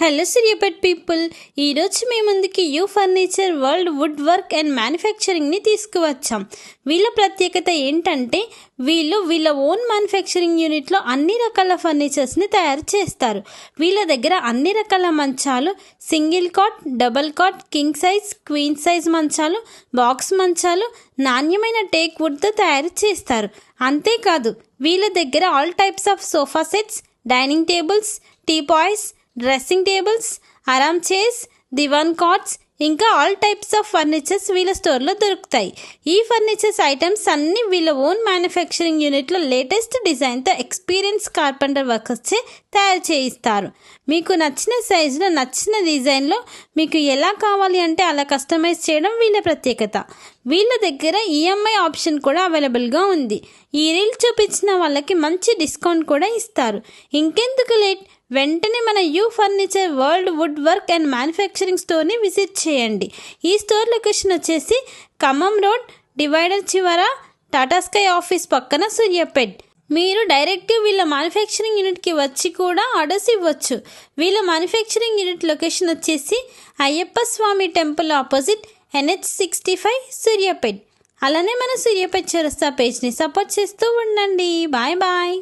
Hello Suryapet people, ఈరోజు మీ ముందుకి U furniture world wood work and మ్యానుఫ్యాక్చరింగ్ని తీసుకువచ్చాం. వీళ్ళ ప్రత్యేకత ఏంటంటే వీళ్ళ ఓన్ మ్యానుఫ్యాక్చరింగ్ యూనిట్లో అన్ని రకాల ఫర్నిచర్స్ని తయారు చేస్తారు. వీళ్ళ దగ్గర అన్ని రకాల మంచాలు, single cot, double cot, king size, queen size మంచాలు, బాక్స్ మంచాలు నాణ్యమైన టేక్ వుడ్తో తయారు చేస్తారు. అంతేకాదు వీళ్ళ దగ్గర all types of sofa sets, dining tables, teapoys, dressing tables, ఆరామ్ చైర్స్, దివాన్ కాట్స్ ఇంకా ఆల్ టైప్స్ ఆఫ్ ఫర్నిచర్స్ వీళ్ళ స్టోర్లో దొరుకుతాయి. ఈ ఫర్నిచర్స్ ఐటమ్స్ అన్నీ వీళ్ళ ఓన్ మ్యానుఫ్యాక్చరింగ్ యూనిట్లో లేటెస్ట్ డిజైన్తో ఎక్స్పీరియన్స్ కార్పెంటర్ వర్కర్స్చే తయారు చేయిస్తారు. మీకు నచ్చిన సైజులో, నచ్చిన డిజైన్లో మీకు ఎలా కావాలి అంటే అలా కస్టమైజ్ చేయడం వీళ్ళ ప్రత్యేకత. వీళ్ళ దగ్గర ఈఎంఐ ఆప్షన్ కూడా అవైలబుల్గా ఉంది. ఈ రీల్ చూపించిన వాళ్ళకి మంచి డిస్కౌంట్ కూడా ఇస్తారు. ఇంకెందుకు లేట్, వెంటనే మన U furniture world wood work and manufacturing స్టోర్ని విజిట్ చేయండి. ఈ స్టోర్ లొకేషన్ వచ్చేసి ఖమ్మం రోడ్ డివైడర్ చివర టాటా స్కై ఆఫీస్ పక్కన సూర్యాపేట్. మీరు డైరెక్ట్ వీళ్ళ మ్యానుఫ్యాక్చరింగ్ యూనిట్కి వచ్చి కూడా ఆర్డర్స్ ఇవ్వచ్చు. వీళ్ళ మ్యానుఫ్యాక్చరింగ్ యూనిట్ లొకేషన్ వచ్చేసి Ayyappa Swamy temple opposite NH65 Suryapet. అలానే మన సూర్యాపేట్ చౌరస్తా పేజ్ని సపోర్ట్ చేస్తూ ఉండండి. Bye bye.